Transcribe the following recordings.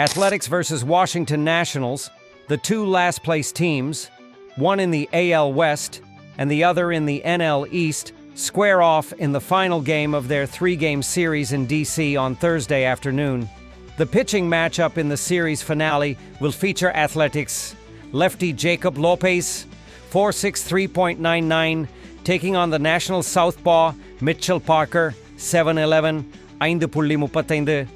Athletics versus Washington Nationals, the two last-place teams, one in the AL West and the other in the NL East, square off in the final game of their three-game series in D.C. on Thursday afternoon. The pitching matchup in the series finale will feature Athletics lefty Jacob Lopez, 4'6", 3.99, taking on the National southpaw Mitchell Parker, 7'11", 5.35.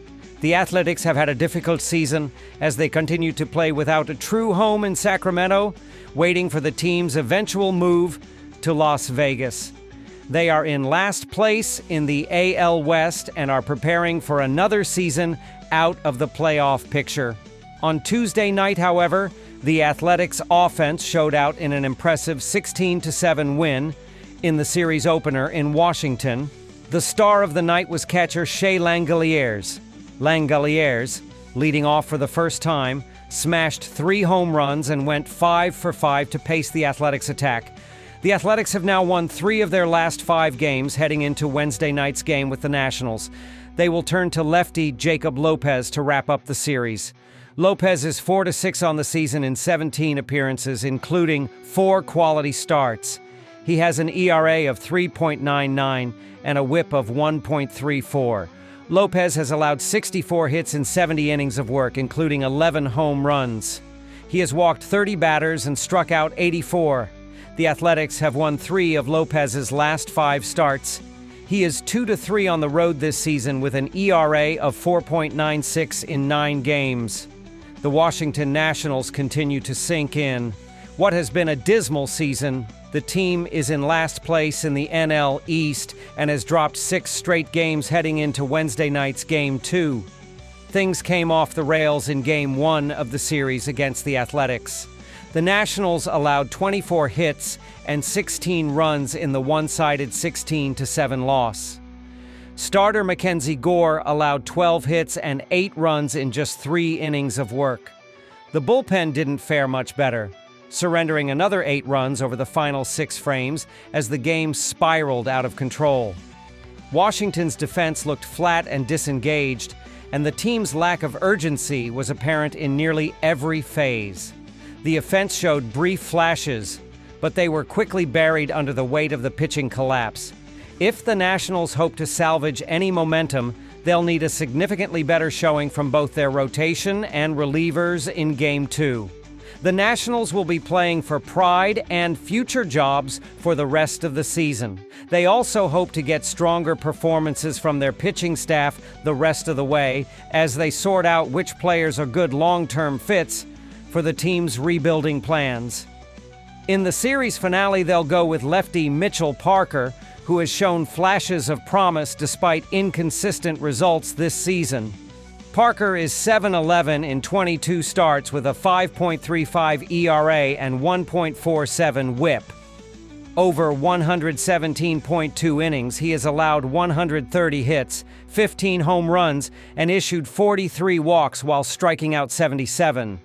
The Athletics have had a difficult season as they continue to play without a true home in Sacramento, waiting for the team's eventual move to Las Vegas. They are in last place in the AL West and are preparing for another season out of the playoff picture. On Tuesday night, however, the Athletics offense showed out in an impressive 16-7 win in the series opener in Washington. The star of the night was catcher Shea Langeliers. Langeliers, leading off for the first time, smashed 3 home runs and went 5 for 5 to pace the Athletics' attack. The Athletics have now won 3 of their last 5 games heading into Wednesday night's game with the Nationals. They will turn to lefty Jacob Lopez to wrap up the series. Lopez is 4-6 on the season in 17 appearances, including 4 quality starts. He has an ERA of 3.99 and a WHIP of 1.34. Lopez has allowed 64 hits in 70 innings of work, including 11 home runs. He has walked 30 batters and struck out 84. The Athletics have won 3 of Lopez's last 5 starts. He is 2-3 on the road this season with an ERA of 4.96 in 9 games. The Washington Nationals continue to sink in. What has been a dismal season, the team is in last place in the NL East and has dropped 6 straight games heading into Wednesday night's Game 2. Things came off the rails in Game 1 of the series against the Athletics. The Nationals allowed 24 hits and 16 runs in the one-sided 16-7 loss. Starter Mackenzie Gore allowed 12 hits and 8 runs in just 3 innings of work. The bullpen didn't fare much better, surrendering another 8 runs over the final 6 frames as the game spiraled out of control. Washington's defense looked flat and disengaged, and the team's lack of urgency was apparent in nearly every phase. The offense showed brief flashes, but they were quickly buried under the weight of the pitching collapse. If the Nationals hope to salvage any momentum, they'll need a significantly better showing from both their rotation and relievers in Game 2. The Nationals will be playing for pride and future jobs for the rest of the season. They also hope to get stronger performances from their pitching staff the rest of the way as they sort out which players are good long-term fits for the team's rebuilding plans. In the series finale, they'll go with lefty Mitchell Parker, who has shown flashes of promise despite inconsistent results this season. Parker is 7-11 in 22 starts with a 5.35 ERA and 1.47 WHIP. Over 117.2 innings, he has allowed 130 hits, 15 home runs, and issued 43 walks while striking out 77.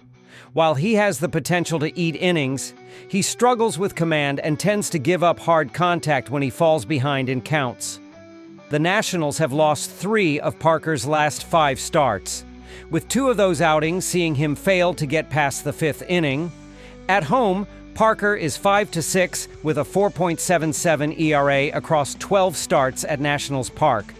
While he has the potential to eat innings, he struggles with command and tends to give up hard contact when he falls behind in counts. The Nationals have lost 3 of Parker's last 5 starts, with 2 of those outings seeing him fail to get past the 5th inning. At home, Parker is 5-6 with a 4.77 ERA across 12 starts at Nationals Park,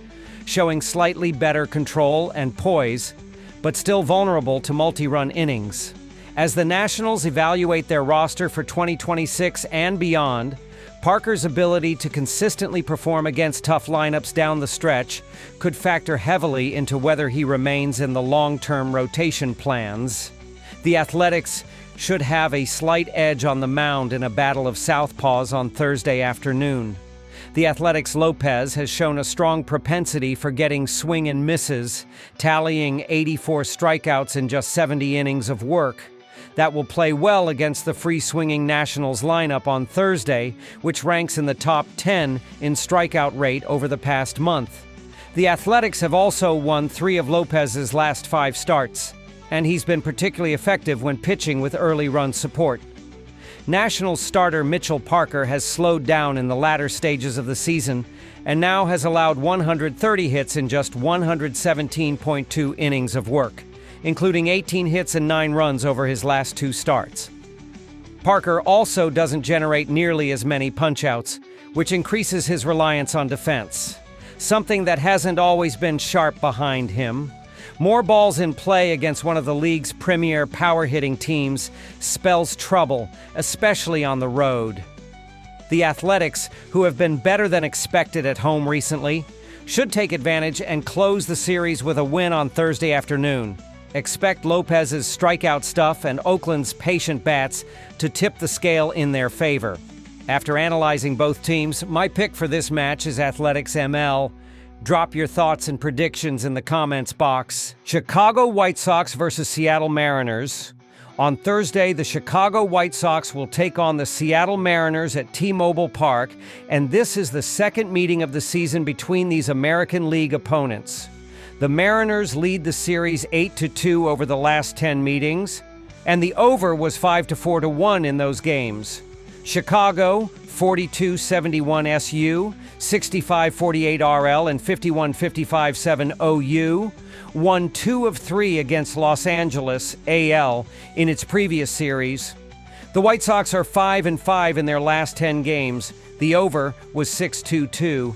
showing slightly better control and poise, but still vulnerable to multi-run innings. As the Nationals evaluate their roster for 2026 and beyond, Parker's ability to consistently perform against tough lineups down the stretch could factor heavily into whether he remains in the long-term rotation plans. The Athletics should have a slight edge on the mound in a battle of southpaws on Thursday afternoon. The Athletics' Lopez has shown a strong propensity for getting swing and misses, tallying 84 strikeouts in just 70 innings of work. That will play well against the free-swinging Nationals lineup on Thursday, which ranks in the top 10 in strikeout rate over the past month. The Athletics have also won 3 of Lopez's last 5 starts, and he's been particularly effective when pitching with early run support. Nationals starter Mitchell Parker has slowed down in the latter stages of the season and now has allowed 130 hits in just 117.2 innings of work. including 18 hits and 9 runs over his last 2 starts. Parker also doesn't generate nearly as many punch-outs, which increases his reliance on defense, something that hasn't always been sharp behind him. More balls in play against one of the league's premier power-hitting teams spells trouble, especially on the road. The Athletics, who have been better than expected at home recently, should take advantage and close the series with a win on Thursday afternoon. Expect Lopez's strikeout stuff and Oakland's patient bats to tip the scale in their favor. After analyzing both teams, my pick for this match is Athletics ML. Drop your thoughts and predictions in the comments box. Chicago White Sox versus Seattle Mariners. On Thursday, the Chicago White Sox will take on the Seattle Mariners at T-Mobile Park, and this is the second meeting of the season between these American League opponents. The Mariners lead the series 8-2 over the last 10 meetings, and the over was 5-4-1 in those games. Chicago, 42-71 SU, 65-48 RL, and 51-55-7 OU, won 2 of 3 against Los Angeles, AL, in its previous series. The White Sox are 5-5 in their last 10 games. The over was 6-2.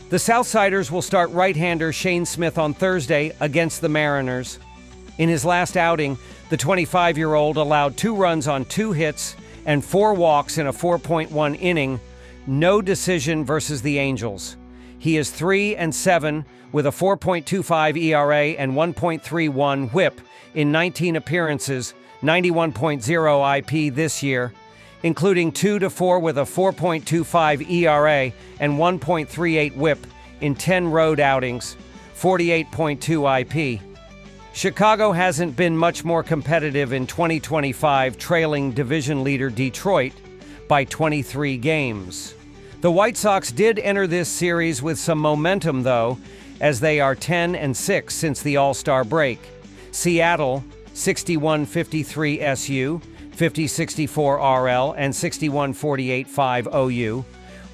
The Southsiders will start right-hander Shane Smith on Thursday against the Mariners. In his last outing, the 25-year-old allowed 2 runs on 2 hits and 4 walks in a 4.1 inning, no decision versus the Angels. He is 3-7 with a 4.25 ERA and 1.31 WHIP in 19 appearances, 91.0 IP this year, including 2-4 with a 4.25 ERA and 1.38 WHIP in 10 road outings, 48.2 IP. Chicago hasn't been much more competitive in 2025, trailing division leader Detroit by 23 games. The White Sox did enter this series with some momentum, though, as they are 10-6 since the All-Star break. Seattle, 61-53 SU, 50-64 RL, and 61-48-5 OU,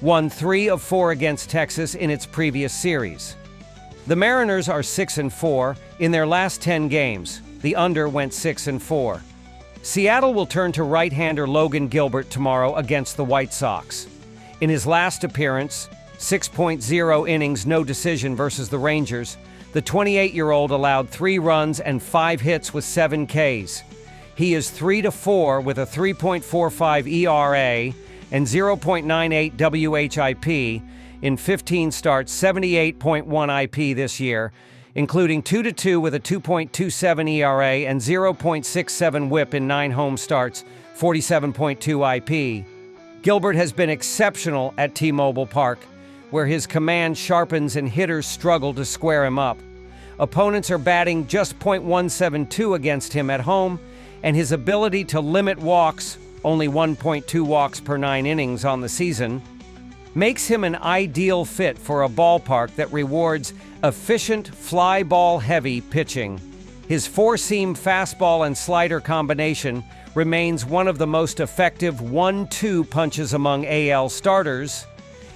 won 3 of 4 against Texas in its previous series. The Mariners are 6-4 in their last 10 games. The under went 6-4. Seattle will turn to right-hander Logan Gilbert tomorrow against the White Sox. In his last appearance, 6.0 innings, no decision versus the Rangers, the 28-year-old allowed 3 runs and 5 hits with 7 Ks. He is 3-4 with a 3.45 ERA and 0.98 WHIP in 15 starts, 78.1 IP this year, including 2-2 with a 2.27 ERA and 0.67 WHIP in 9 home starts, 47.2 IP. Gilbert has been exceptional at T-Mobile Park, where his command sharpens and hitters struggle to square him up. Opponents are batting just .172 against him at home, and his ability to limit walks, only 1.2 walks per 9 innings on the season, makes him an ideal fit for a ballpark that rewards efficient, fly ball-heavy pitching. His 4-seam fastball and slider combination remains one of the most effective 1-2 punches among AL starters,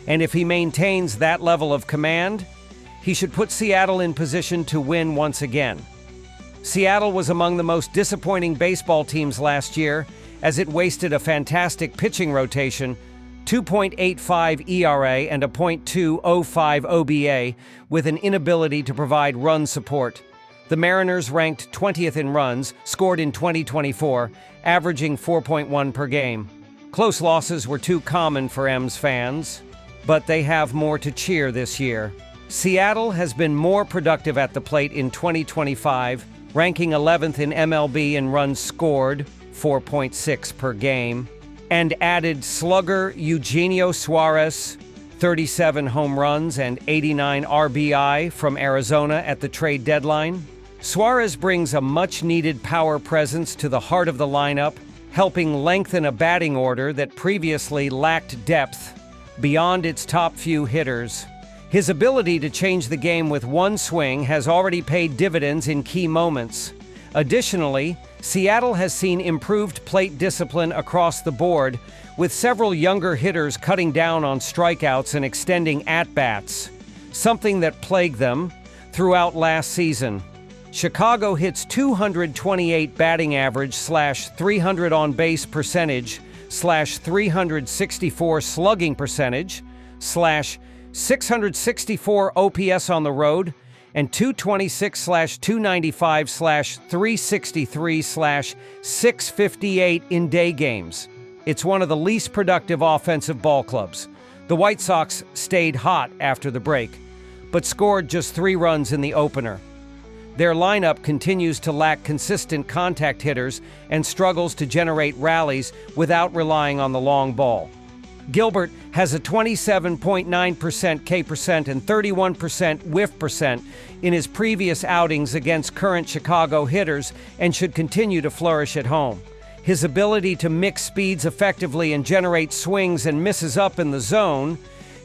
and if he maintains that level of command, he should put Seattle in position to win once again. Seattle was among the most disappointing baseball teams last year, as it wasted a fantastic pitching rotation, 2.85 ERA and a .205 OBA, with an inability to provide run support. The Mariners ranked 20th in runs, scored in 2024, averaging 4.1 per game. Close losses were too common for M's fans, but they have more to cheer this year. Seattle has been more productive at the plate in 2025, ranking 11th in MLB in runs scored, 4.6 per game, and added slugger Eugenio Suarez, 37 home runs and 89 RBI from Arizona at the trade deadline. Suarez brings a much-needed power presence to the heart of the lineup, helping lengthen a batting order that previously lacked depth beyond its top few hitters. His ability to change the game with one swing has already paid dividends in key moments. Additionally, Seattle has seen improved plate discipline across the board, with several younger hitters cutting down on strikeouts and extending at-bats, something that plagued them throughout last season. Chicago hits .228 batting average / 300 on base percentage / 364 slugging percentage / 664 OPS on the road, and .226 / 295 / 363 / 658 in day games. It's one of the least productive offensive ball clubs. The White Sox stayed hot after the break, but scored just 3 runs in the opener. Their lineup continues to lack consistent contact hitters and struggles to generate rallies without relying on the long ball. Gilbert has a 27.9% K percent and 31% whiff percent in his previous outings against current Chicago hitters and should continue to flourish at home. His ability to mix speeds effectively and generate swings and misses up in the zone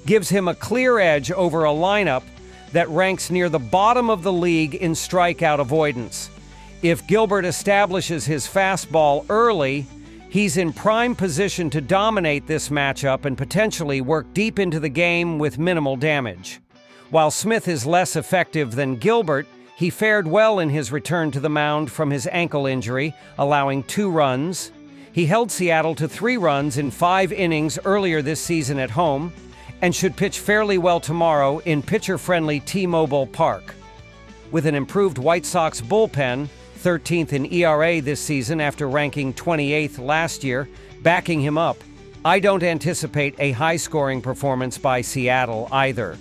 gives him a clear edge over a lineup that ranks near the bottom of the league in strikeout avoidance. If Gilbert establishes his fastball early, he's in prime position to dominate this matchup and potentially work deep into the game with minimal damage. While Smith is less effective than Gilbert, he fared well in his return to the mound from his ankle injury, allowing 2 runs. He held Seattle to 3 runs in 5 innings earlier this season at home, and should pitch fairly well tomorrow in pitcher-friendly T-Mobile Park. With an improved White Sox bullpen, 13th in ERA this season after ranking 28th last year, backing him up, I don't anticipate a high-scoring performance by Seattle either.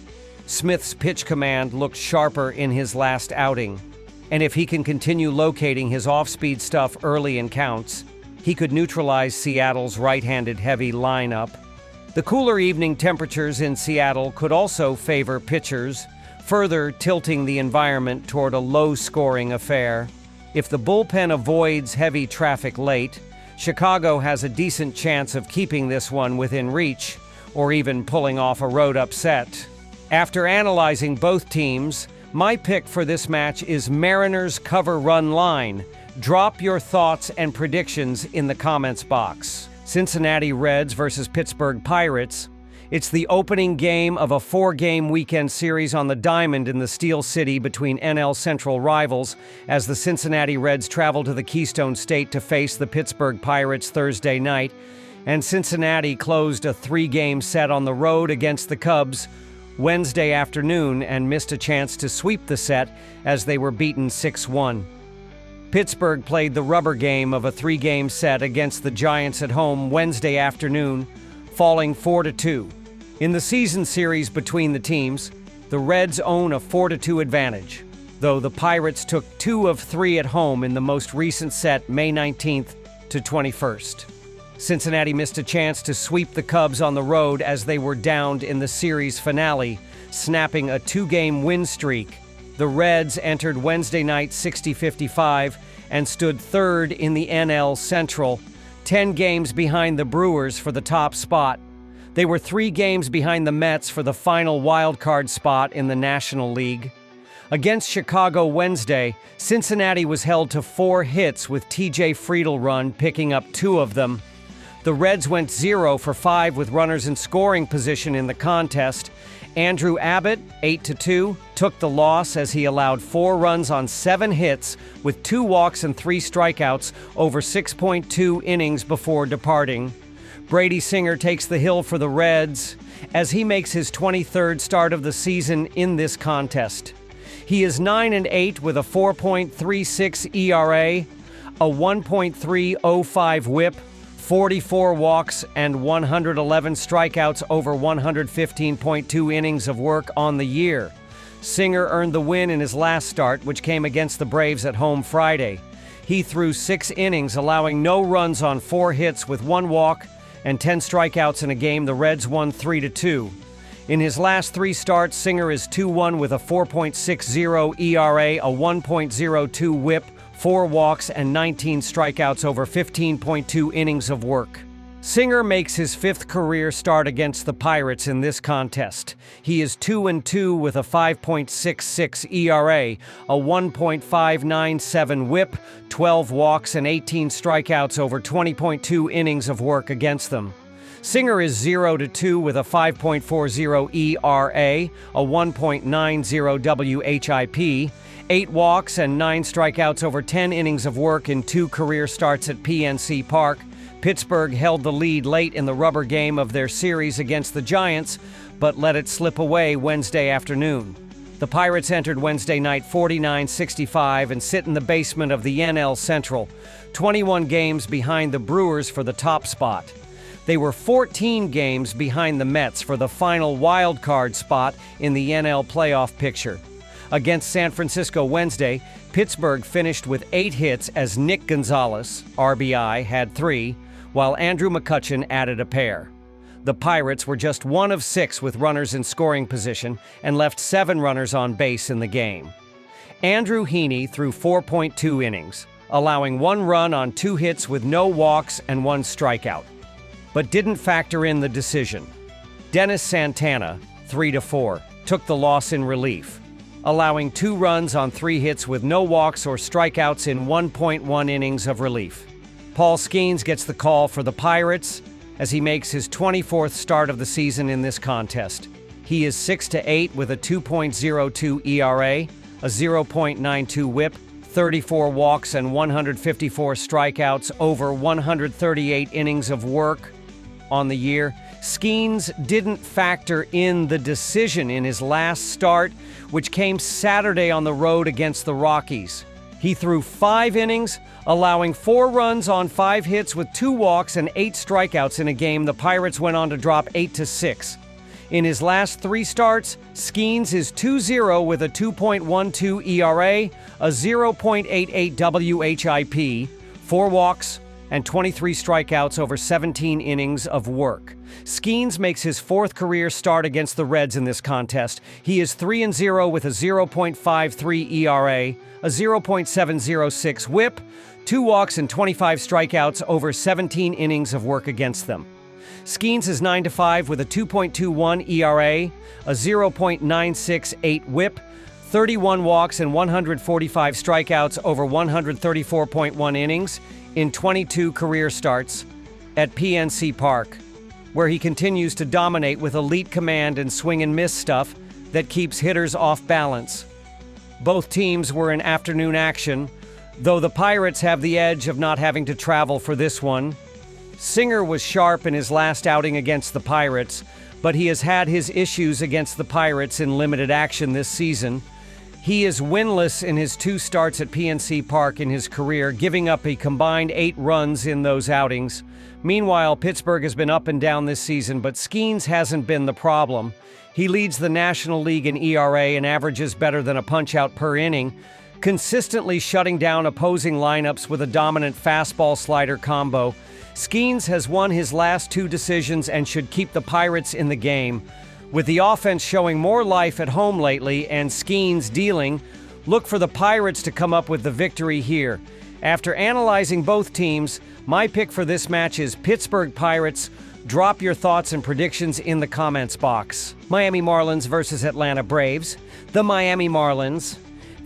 Smith's pitch command looked sharper in his last outing, and if he can continue locating his off-speed stuff early in counts, he could neutralize Seattle's right-handed heavy lineup. The cooler evening temperatures in Seattle could also favor pitchers, further tilting the environment toward a low-scoring affair. If the bullpen avoids heavy traffic late, Chicago has a decent chance of keeping this one within reach, or even pulling off a road upset. After analyzing both teams, my pick for this match is Mariners cover run line. Drop your thoughts and predictions in the comments box. Cincinnati Reds versus Pittsburgh Pirates. It's the opening game of a 4-game weekend series on the diamond in the Steel City between NL Central rivals as the Cincinnati Reds travel to the Keystone State to face the Pittsburgh Pirates Thursday night, and Cincinnati closed a 3-game set on the road against the Cubs Wednesday afternoon and missed a chance to sweep the set as they were beaten 6-1. Pittsburgh played the rubber game of a 3-game set against the Giants at home Wednesday afternoon, falling 4-2. In the season series between the teams, the Reds own a 4-2 advantage, though the Pirates took 2 of 3 at home in the most recent set, May 19th to 21st. Cincinnati missed a chance to sweep the Cubs on the road as they were downed in the series finale, snapping a 2-game win streak. The Reds entered Wednesday night 60-55 and stood 3rd in the NL Central, 10 games behind the Brewers for the top spot. They were 3 games behind the Mets for the final wildcard spot in the National League. Against Chicago Wednesday, Cincinnati was held to 4 hits with TJ Friedl picking up 2 of them. The Reds went 0 for 5 with runners in scoring position in the contest. Andrew Abbott, 8-2, took the loss as he allowed 4 runs on 7 hits with 2 walks and 3 strikeouts over 6.2 innings before departing. Brady Singer takes the hill for the Reds as he makes his 23rd start of the season in this contest. He is 9-8 with a 4.36 ERA, a 1.305 whip, 44 walks, and 111 strikeouts over 115.2 innings of work on the year. Singer earned the win in his last start, which came against the Braves at home Friday. He threw 6 innings, allowing no runs on 4 hits with 1 walk and 10 strikeouts in a game the Reds won 3-2. In his last 3 starts, Singer is 2-1 with a 4.60 ERA, a 1.02 whip, 4 walks, and 19 strikeouts over 15.2 innings of work. Singer makes his 5th career start against the Pirates in this contest. He is 2-2 with a 5.66 ERA, a 1.597 whip, 12 walks, and 18 strikeouts over 20.2 innings of work against them. Singer is 0-2 with a 5.40 ERA, a 1.90 WHIP, 8 walks and 9 strikeouts over 10 innings of work in 2 career starts at PNC Park. Pittsburgh held the lead late in the rubber game of their series against the Giants, but let it slip away Wednesday afternoon. The Pirates entered Wednesday night 49-65 and sit in the basement of the NL Central, 21 games behind the Brewers for the top spot. They were 14 games behind the Mets for the final wild card spot in the NL playoff picture. Against San Francisco Wednesday, Pittsburgh finished with 8 hits as Nick Gonzalez, RBI, had 3, while Andrew McCutchen added a pair. The Pirates were just 1 of 6 with runners in scoring position and left 7 runners on base in the game. Andrew Heaney threw 4.2 innings, allowing 1 run on 2 hits with no walks and 1 strikeout, but didn't factor in the decision. Dennis Santana, 3-4, took the loss in relief, allowing 2 runs on 3 hits with no walks or strikeouts in 1.1 innings of relief. Paul Skeens gets the call for the Pirates as he makes his 24th start of the season in this contest. He is 6-8 with a 2.02 ERA, a 0.92 WHIP, 34 walks and 154 strikeouts over 138 innings of work on the year. Skeens didn't factor in the decision in his last start, which came Saturday on the road against the Rockies. He threw 5 innings, allowing 4 runs on 5 hits with 2 walks and 8 strikeouts in a game the Pirates went on to drop 8-6. In his last 3 starts, Skeens is 2-0 with a 2.12 ERA, a 0.88 WHIP, 4 walks, and 23 strikeouts over 17 innings of work. Skeens makes his 4th career start against the Reds in this contest. He is 3-0 with a 0.53 ERA, a 0.706 WHIP, 2 walks and 25 strikeouts over 17 innings of work against them. Skeens is 9-5 with a 2.21 ERA, a 0.968 WHIP, 31 walks and 145 strikeouts over 134.1 innings in 22 career starts at PNC Park, where he continues to dominate with elite command and swing and miss stuff that keeps hitters off balance. Both teams were in afternoon action, though the Pirates have the edge of not having to travel for this one. Singer was sharp in his last outing against the Pirates, but he has had his issues against the Pirates in limited action this season. He is winless in his 2 starts at PNC Park in his career, giving up a combined 8 runs in those outings. Meanwhile, Pittsburgh has been up and down this season, but Skeens hasn't been the problem. He leads the National League in ERA and averages better than a punch-out per inning, consistently shutting down opposing lineups with a dominant fastball-slider combo. Skeens has won his last 2 decisions and should keep the Pirates in the game. With the offense showing more life at home lately and Skeens dealing, look for the Pirates to come up with the victory here. After analyzing both teams, my pick for this match is Pittsburgh Pirates. Drop your thoughts and predictions in the comments box. Miami Marlins versus Atlanta Braves. The Miami Marlins,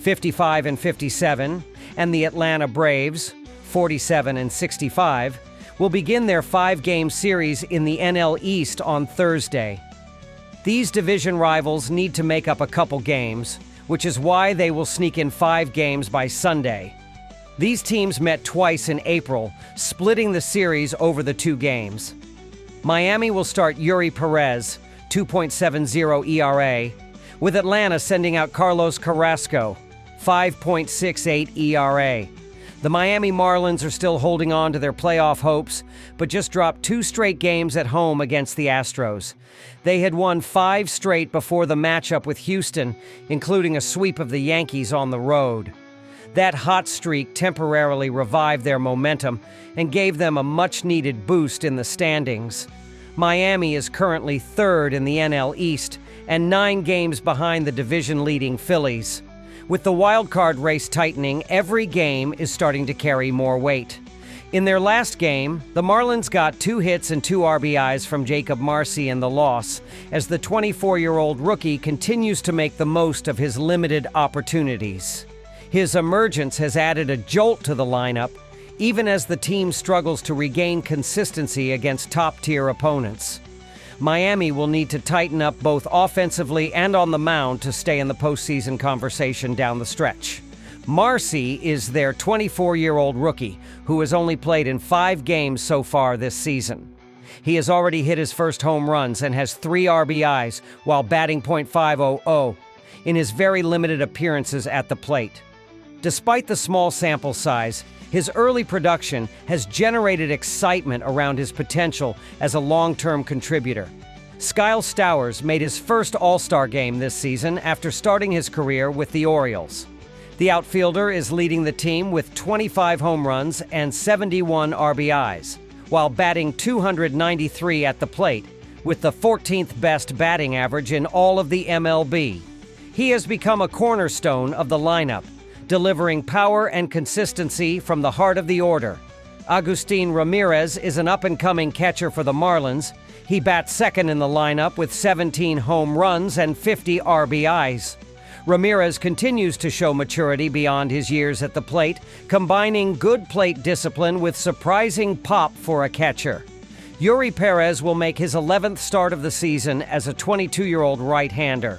55-57, and the Atlanta Braves, 47-65, will begin their 5-game series in the NL East on Thursday. These division rivals need to make up a couple games, which is why they will sneak in 5 games by Sunday. These teams met twice in April, splitting the series over the 2 games. Miami will start Yuri Perez, 2.70 ERA, with Atlanta sending out Carlos Carrasco, 5.68 ERA. The Miami Marlins are still holding on to their playoff hopes, but just dropped 2 straight games at home against the Astros. They had won 5 straight before the matchup with Houston, including a sweep of the Yankees on the road. That hot streak temporarily revived their momentum and gave them a much-needed boost in the standings. Miami is currently 3rd in the NL East and 9 games behind the division-leading Phillies. With the wild-card race tightening, every game is starting to carry more weight. In their last game, the Marlins got 2 hits and 2 RBIs from Jacob Marcy in the loss, as the 24-year-old rookie continues to make the most of his limited opportunities. His emergence has added a jolt to the lineup, even as the team struggles to regain consistency against top-tier opponents. Miami will need to tighten up both offensively and on the mound to stay in the postseason conversation down the stretch. Marcy is their 24-year-old rookie who has only played in 5 games so far this season. He has already hit his first home runs and has 3 RBIs while batting .500 in his very limited appearances at the plate. Despite the small sample size, his early production has generated excitement around his potential as a long-term contributor. Skyle Stowers made his first All-Star game this season after starting his career with the Orioles. The outfielder is leading the team with 25 home runs and 71 RBIs, while batting .293 at the plate, with the 14th best batting average in all of the MLB. He has become a cornerstone of the lineup, delivering power and consistency from the heart of the order. Agustin Ramirez is an up-and-coming catcher for the Marlins. He bats second in the lineup with 17 home runs and 50 RBIs. Ramirez continues to show maturity beyond his years at the plate, combining good plate discipline with surprising pop for a catcher. Yuri Perez will make his 11th start of the season as a 22-year-old right-hander.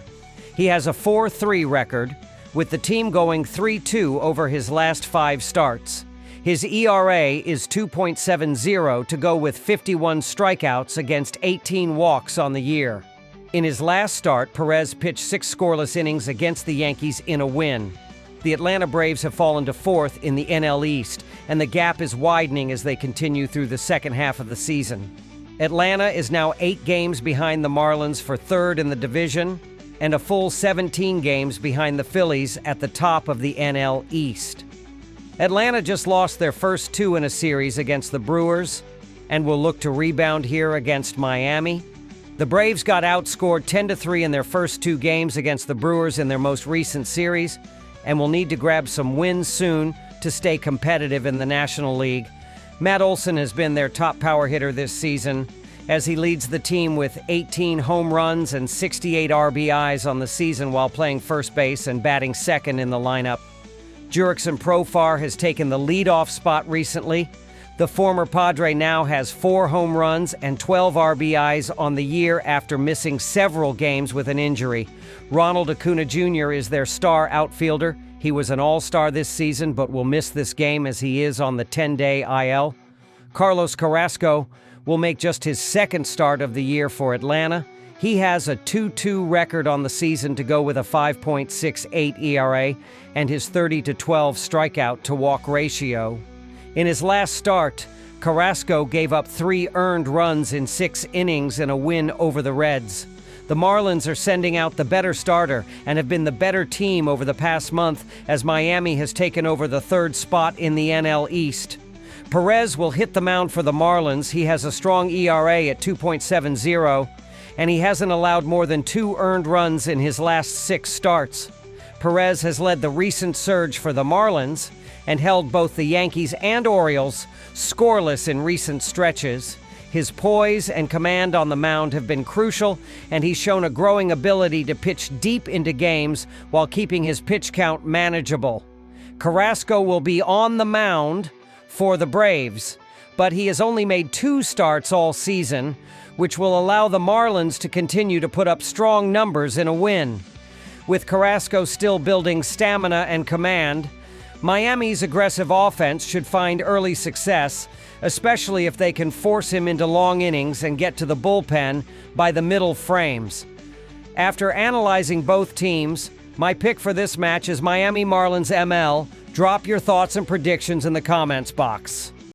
He has a 4-3 record, with the team going 3-2 over his last 5 starts. His ERA is 2.70 to go with 51 strikeouts against 18 walks on the year. In his last start, Perez pitched 6 scoreless innings against the Yankees in a win. The Atlanta Braves have fallen to 4th in the NL East, and the gap is widening as they continue through the second half of the season. Atlanta is now 8 games behind the Marlins for 3rd in the division, and a full 17 games behind the Phillies at the top of the NL East. Atlanta just lost their first 2 in a series against the Brewers and will look to rebound here against Miami. The Braves got outscored 10-3 in their first 2 games against the Brewers in their most recent series and will need to grab some wins soon to stay competitive in the National League. Matt Olson has been their top power hitter this season as he leads the team with 18 home runs and 68 RBIs on the season while playing first base and batting second in the lineup. Jurickson Profar has taken the leadoff spot recently. The former Padre now has 4 home runs and 12 RBIs on the year after missing several games with an injury. Ronald Acuna Jr. is their star outfielder. He was an all-star this season but will miss this game as he is on the 10-day IL. Carlos Carrasco will make just his 2nd start of the year for Atlanta. He has a 2-2 record on the season to go with a 5.68 ERA and his 30-12 strikeout to walk ratio. In his last start, Carrasco gave up 3 earned runs in 6 innings in a win over the Reds. The Marlins are sending out the better starter and have been the better team over the past month as Miami has taken over the 3rd spot in the NL East. Perez will hit the mound for the Marlins. He has a strong ERA at 2.70, and he hasn't allowed more than 2 earned runs in his last 6 starts. Perez has led the recent surge for the Marlins and held both the Yankees and Orioles scoreless in recent stretches. His poise and command on the mound have been crucial, and he's shown a growing ability to pitch deep into games while keeping his pitch count manageable. Carrasco will be on the mound for the Braves, but he has only made 2 starts all season, which will allow the Marlins to continue to put up strong numbers in a win. With Carrasco still building stamina and command, Miami's aggressive offense should find early success, especially if they can force him into long innings and get to the bullpen by the middle frames. After analyzing both teams, my pick for this match is Miami Marlins ML. Drop your thoughts and predictions in the comments box.